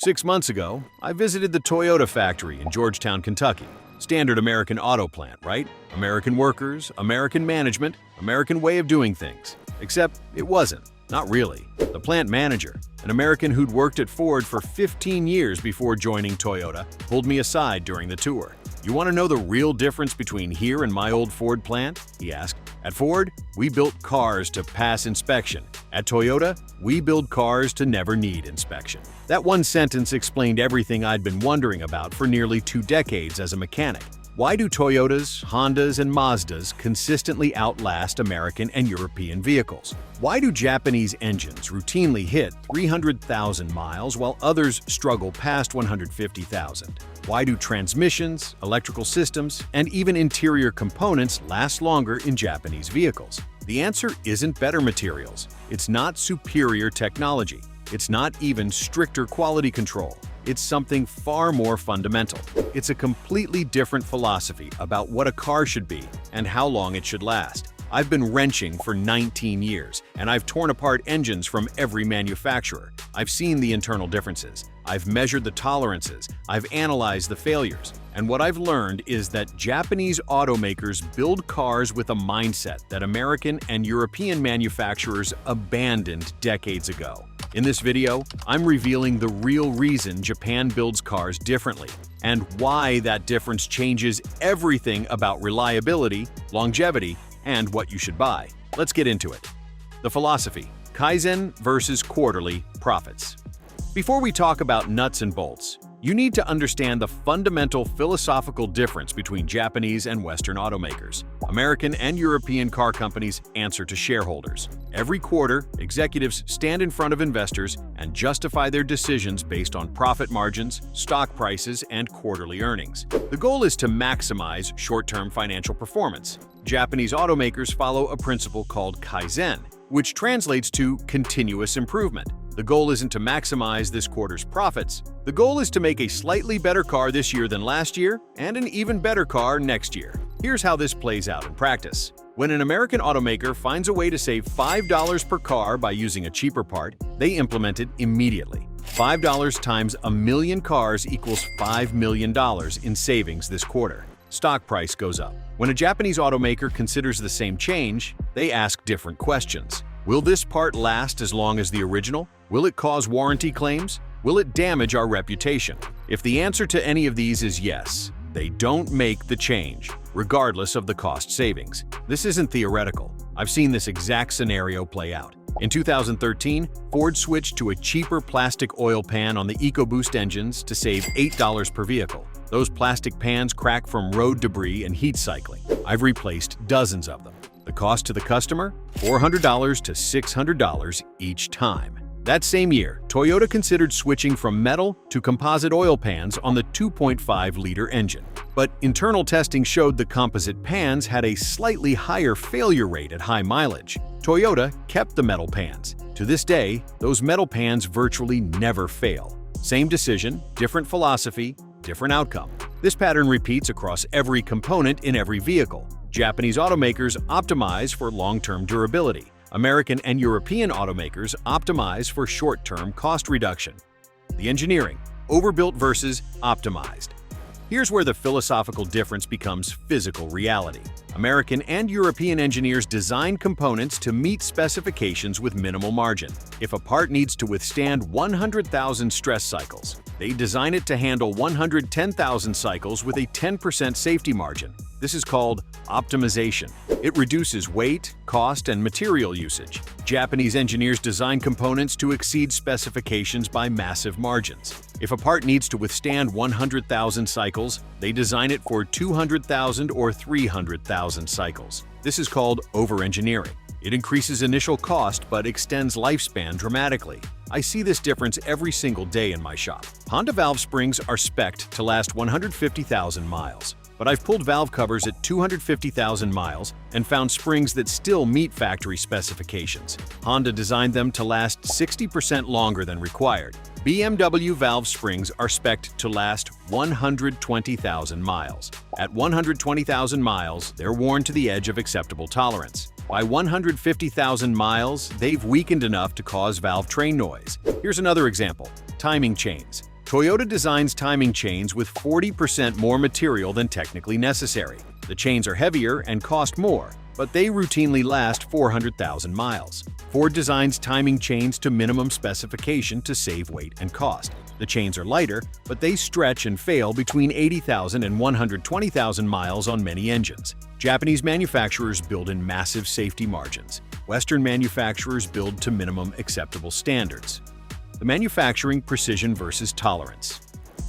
6 months ago, I visited the Toyota factory in Georgetown, Kentucky. Standard American auto plant, right? American workers, American management, American way of doing things. Except it wasn't. Not really. The plant manager, an American who'd worked at Ford for 15 years before joining Toyota, pulled me aside during the tour. "You want to know the real difference between here and my old Ford plant?" he asked. "At Ford, we built cars to pass inspection. At Toyota, we build cars to never need inspection." That one sentence explained everything I'd been wondering about for nearly 2 decades as a mechanic. Why do Toyotas, Hondas, and Mazdas consistently outlast American and European vehicles? Why do Japanese engines routinely hit 300,000 miles while others struggle past 150,000? Why do transmissions, electrical systems, and even interior components last longer in Japanese vehicles? The answer isn't better materials. It's not superior technology. It's not even stricter quality control. It's something far more fundamental. It's a completely different philosophy about what a car should be and how long it should last. I've been wrenching for 19 years, and I've torn apart engines from every manufacturer. I've seen the internal differences. I've measured the tolerances. I've analyzed the failures. And what I've learned is that Japanese automakers build cars with a mindset that American and European manufacturers abandoned decades ago. In this video, I'm revealing the real reason Japan builds cars differently and why that difference changes everything about reliability, longevity, and what you should buy. Let's get into it. The philosophy: Kaizen versus quarterly profits. Before we talk about nuts and bolts, you need to understand the fundamental philosophical difference between Japanese and Western automakers. American and European car companies answer to shareholders. Every quarter, executives stand in front of investors and justify their decisions based on profit margins, stock prices, and quarterly earnings. The goal is to maximize short-term financial performance. Japanese automakers follow a principle called Kaizen, which translates to continuous improvement. The goal isn't to maximize this quarter's profits. The goal is to make a slightly better car this year than last year and an even better car next year. Here's how this plays out in practice. When an American automaker finds a way to save $5 per car by using a cheaper part, they implement it immediately. $5 times a million cars equals $5 million in savings this quarter. Stock price goes up. When a Japanese automaker considers the same change, they ask different questions. Will this part last as long as the original? Will it cause warranty claims? Will it damage our reputation? If the answer to any of these is yes, they don't make the change, regardless of the cost savings. This isn't theoretical. I've seen this exact scenario play out. In 2013, Ford switched to a cheaper plastic oil pan on the EcoBoost engines to save $8 per vehicle. Those plastic pans crack from road debris and heat cycling. I've replaced dozens of them. The cost to the customer? $400 to $600 each time. That same year, Toyota considered switching from metal to composite oil pans on the 2.5-liter engine. But internal testing showed the composite pans had a slightly higher failure rate at high mileage. Toyota kept the metal pans. To this day, those metal pans virtually never fail. Same decision, different philosophy, different outcome. This pattern repeats across every component in every vehicle. Japanese automakers optimize for long-term durability. American and European automakers optimize for short-term cost reduction. The engineering: overbuilt versus optimized. Here's where the philosophical difference becomes physical reality. American and European engineers design components to meet specifications with minimal margin. If a part needs to withstand 100,000 stress cycles, they design it to handle 110,000 cycles with a 10% safety margin. This is called optimization. It reduces weight, cost, and material usage. Japanese engineers design components to exceed specifications by massive margins. If a part needs to withstand 100,000 cycles, they design it for 200,000 or 300,000 cycles. This is called over-engineering. It increases initial cost but extends lifespan dramatically. I see this difference every single day in my shop. Honda valve springs are spec'd to last 150,000 miles. But I've pulled valve covers at 250,000 miles and found springs that still meet factory specifications. Honda designed them to last 60% longer than required. BMW valve springs are spec'd to last 120,000 miles. At 120,000 miles, they're worn to the edge of acceptable tolerance. By 150,000 miles, they've weakened enough to cause valve train noise. Here's another example: timing chains. Toyota designs timing chains with 40% more material than technically necessary. The chains are heavier and cost more, but they routinely last 400,000 miles. Ford designs timing chains to minimum specification to save weight and cost. The chains are lighter, but they stretch and fail between 80,000 and 120,000 miles on many engines. Japanese manufacturers build in massive safety margins. Western manufacturers build to minimum acceptable standards. The manufacturing precision versus tolerance.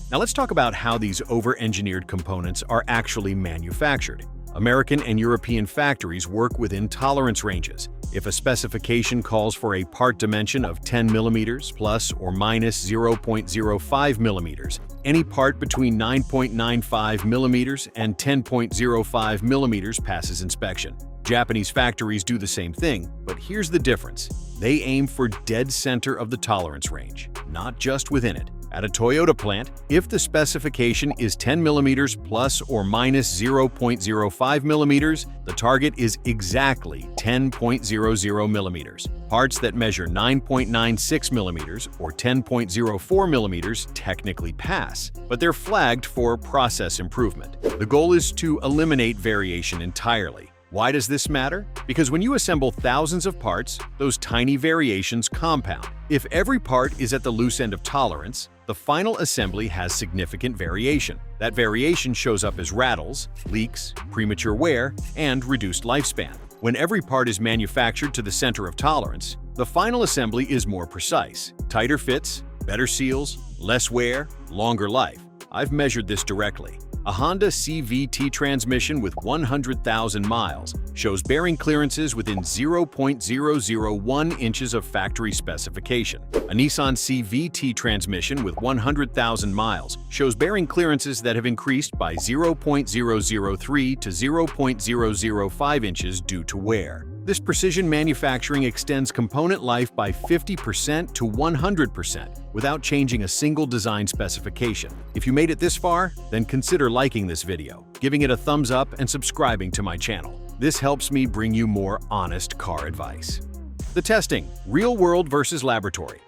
Now let's talk about how these over-engineered components are actually manufactured. American and European factories work within tolerance ranges. If a specification calls for a part dimension of 10 mm plus or minus 0.05 mm, any part between 9.95 mm and 10.05 mm passes inspection. Japanese factories do the same thing, but here's the difference. They aim for dead center of the tolerance range, not just within it. At a Toyota plant, if the specification is 10 mm plus or minus 0.05 mm, the target is exactly 10.00 mm. Parts that measure 9.96 mm or 10.04 mm technically pass, but they're flagged for process improvement. The goal is to eliminate variation entirely. Why does this matter? Because when you assemble thousands of parts, those tiny variations compound. If every part is at the loose end of tolerance, the final assembly has significant variation. That variation shows up as rattles, leaks, premature wear, and reduced lifespan. When every part is manufactured to the center of tolerance, the final assembly is more precise. Tighter fits, better seals, less wear, longer life. I've measured this directly. A Honda CVT transmission with 100,000 miles shows bearing clearances within 0.001 inches of factory specification. A Nissan CVT transmission with 100,000 miles shows bearing clearances that have increased by 0.003 to 0.005 inches due to wear. This precision manufacturing extends component life by 50% to 100% without changing a single design specification. If you made it this far, then consider liking this video, giving it a thumbs up, and subscribing to my channel. This helps me bring you more honest car advice. The testing: real world versus laboratory.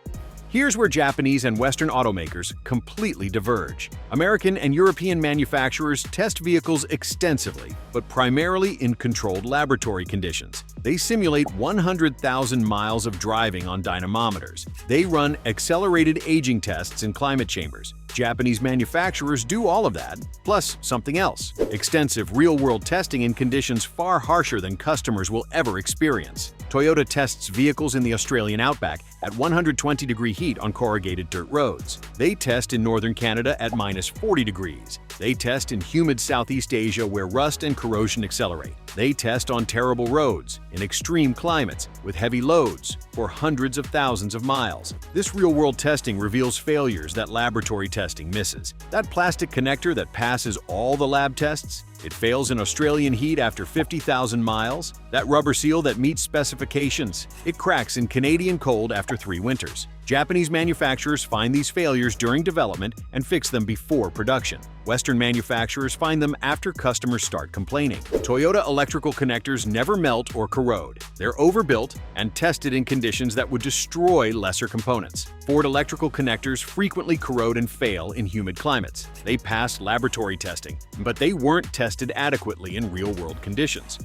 Here's where Japanese and Western automakers completely diverge. American and European manufacturers test vehicles extensively, but primarily in controlled laboratory conditions. They simulate 100,000 miles of driving on dynamometers. They run accelerated aging tests in climate chambers. Japanese manufacturers do all of that, plus something else: extensive real-world testing in conditions far harsher than customers will ever experience. Toyota tests vehicles in the Australian outback at 120-degree heat on corrugated dirt roads. They test in northern Canada at minus 40 degrees. They test in humid Southeast Asia where rust and corrosion accelerate. They test on terrible roads, in extreme climates, with heavy loads, for hundreds of thousands of miles. This real-world testing reveals failures that laboratory testing misses. That plastic connector that passes all the lab tests, it fails in Australian heat after 50,000 miles. That rubber seal that meets specifications, it cracks in Canadian cold after 3 winters. Japanese manufacturers find these failures during development and fix them before production. Western manufacturers find them after customers start complaining. Toyota electrical connectors never melt or corrode. They're overbuilt and tested in conditions that would destroy lesser components. Ford electrical connectors frequently corrode and fail in humid climates. They passed laboratory testing, but they weren't tested adequately in real-world conditions.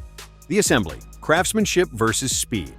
The assembly: craftsmanship versus speed.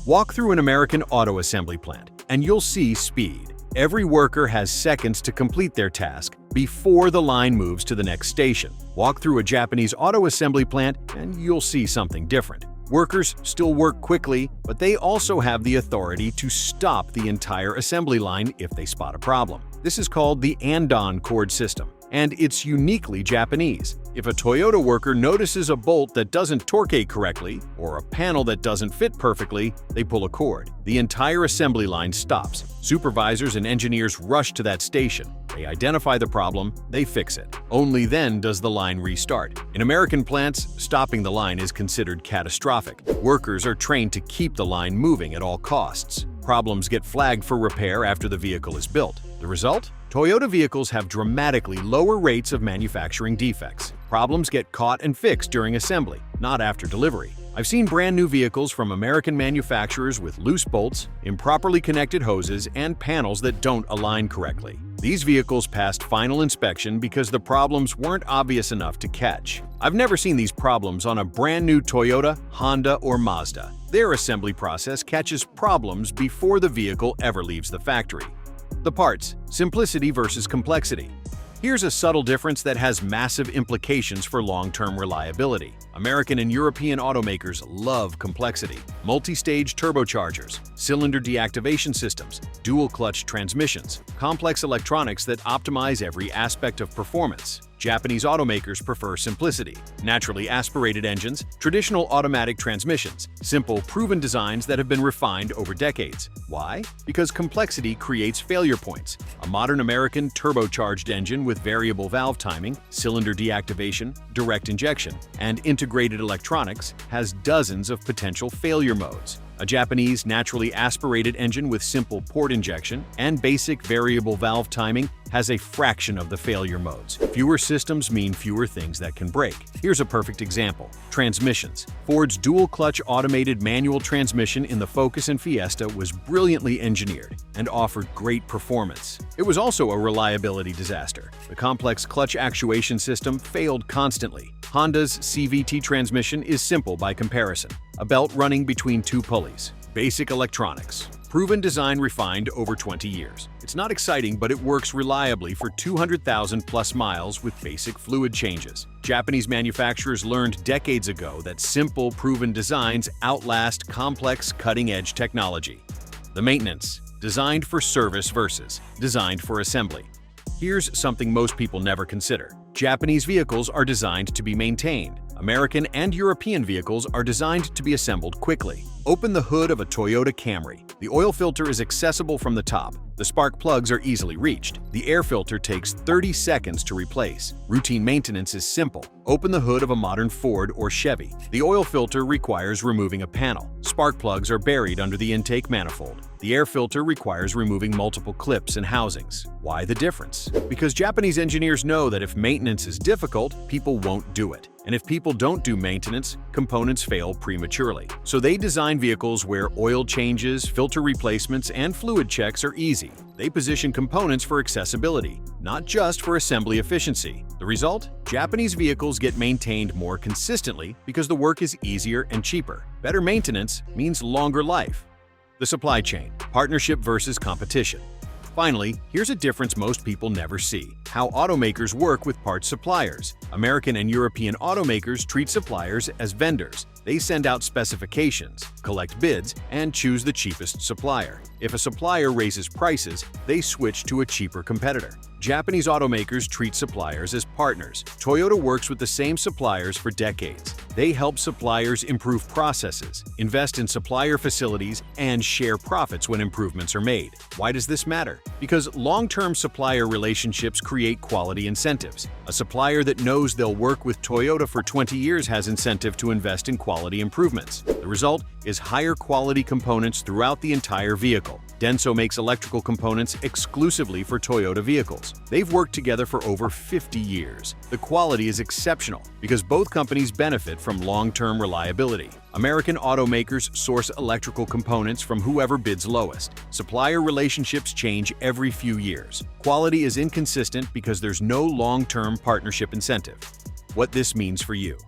Walk through an American auto assembly plant, and you'll see speed. Every worker has seconds to complete their task before the line moves to the next station. Walk through a Japanese auto assembly plant, and you'll see something different. Workers still work quickly, but they also have the authority to stop the entire assembly line if they spot a problem. This is called the andon cord system, and it's uniquely Japanese. If a Toyota worker notices a bolt that doesn't torquate correctly or a panel that doesn't fit perfectly, they pull a cord. The entire assembly line stops. Supervisors and engineers rush to that station. They identify the problem, they fix it. Only then does the line restart. In American plants, stopping the line is considered catastrophic. Workers are trained to keep the line moving at all costs. Problems get flagged for repair after the vehicle is built. The result? Toyota vehicles have dramatically lower rates of manufacturing defects. Problems get caught and fixed during assembly, not after delivery. I've seen brand new vehicles from American manufacturers with loose bolts, improperly connected hoses, and panels that don't align correctly. These vehicles passed final inspection because the problems weren't obvious enough to catch. I've never seen these problems on a brand new Toyota, Honda, or Mazda. Their assembly process catches problems before the vehicle ever leaves the factory. The parts: simplicity versus complexity. Here's a subtle difference that has massive implications for long-term reliability. American and European automakers love complexity. Multi-stage turbochargers, cylinder deactivation systems, dual-clutch transmissions, complex electronics that optimize every aspect of performance. Japanese automakers prefer simplicity. Naturally aspirated engines, traditional automatic transmissions, simple, proven designs that have been refined over decades. Why? Because complexity creates failure points. A modern American turbocharged engine with variable valve timing, cylinder deactivation, direct injection, and integrated electronics has dozens of potential failure modes. A Japanese naturally aspirated engine with simple port injection and basic variable valve timing has a fraction of the failure modes. Fewer systems mean fewer things that can break. Here's a perfect example. Transmissions. Ford's dual-clutch automated manual transmission in the Focus and Fiesta was brilliantly engineered and offered great performance. It was also a reliability disaster. The complex clutch actuation system failed constantly. Honda's CVT transmission is simple by comparison. A belt running between two pulleys. Basic electronics. Proven design refined over 20 years. It's not exciting, but it works reliably for 200,000 plus miles with basic fluid changes. Japanese manufacturers learned decades ago that simple, proven designs outlast complex, cutting-edge technology. The maintenance. Designed for service versus designed for assembly. Here's something most people never consider. Japanese vehicles are designed to be maintained. American and European vehicles are designed to be assembled quickly. Open the hood of a Toyota Camry. The oil filter is accessible from the top. The spark plugs are easily reached. The air filter takes 30 seconds to replace. Routine maintenance is simple. Open the hood of a modern Ford or Chevy. The oil filter requires removing a panel. Spark plugs are buried under the intake manifold. The air filter requires removing multiple clips and housings. Why the difference? Because Japanese engineers know that if maintenance is difficult, people won't do it. And if people don't do maintenance, components fail prematurely. So they design vehicles where oil changes, filter replacements, and fluid checks are easy. They position components for accessibility, not just for assembly efficiency. The result? Japanese vehicles get maintained more consistently because the work is easier and cheaper. Better maintenance means longer life. The supply chain: partnership versus competition. Finally, here's a difference most people never see: how automakers work with parts suppliers. American and European automakers treat suppliers as vendors. They send out specifications, collect bids, and choose the cheapest supplier. If a supplier raises prices, they switch to a cheaper competitor. Japanese automakers treat suppliers as partners. Toyota works with the same suppliers for decades. They help suppliers improve processes, invest in supplier facilities, and share profits when improvements are made. Why does this matter? Because long-term supplier relationships create quality incentives. A supplier that knows they'll work with Toyota for 20 years has incentive to invest in quality improvements. The result is higher quality components throughout the entire vehicle. Denso makes electrical components exclusively for Toyota vehicles. They've worked together for over 50 years. The quality is exceptional because both companies benefit from long-term reliability. American automakers source electrical components from whoever bids lowest. Supplier relationships change every few years. Quality is inconsistent because there's no long-term partnership incentive. What this means for you.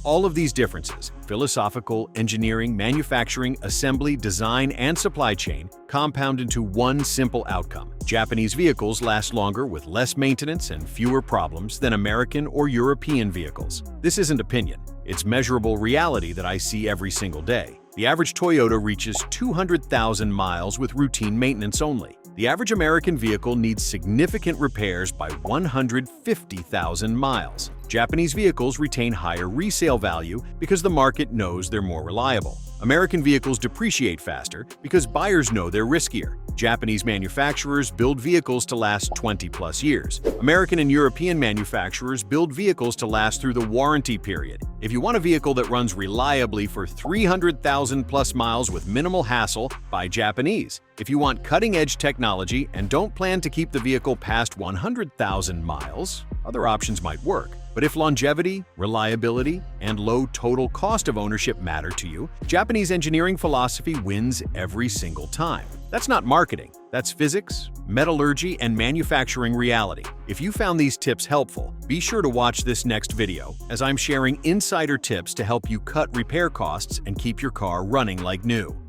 All of these differences, philosophical, engineering, manufacturing, assembly, design, and supply chain, compound into one simple outcome. Japanese vehicles last longer with less maintenance and fewer problems than American or European vehicles. This isn't opinion. It's measurable reality that I see every single day. The average Toyota reaches 200,000 miles with routine maintenance only. The average American vehicle needs significant repairs by 150,000 miles. Japanese vehicles retain higher resale value because the market knows they're more reliable. American vehicles depreciate faster because buyers know they're riskier. Japanese manufacturers build vehicles to last 20-plus years. American and European manufacturers build vehicles to last through the warranty period. If you want a vehicle that runs reliably for 300,000-plus miles with minimal hassle, buy Japanese. If you want cutting-edge technology and don't plan to keep the vehicle past 100,000 miles, other options might work. But if longevity, reliability, and low total cost of ownership matter to you, Japanese engineering philosophy wins every single time. That's not marketing, that's physics, metallurgy, and manufacturing reality. If you found these tips helpful, be sure to watch this next video, as I'm sharing insider tips to help you cut repair costs and keep your car running like new.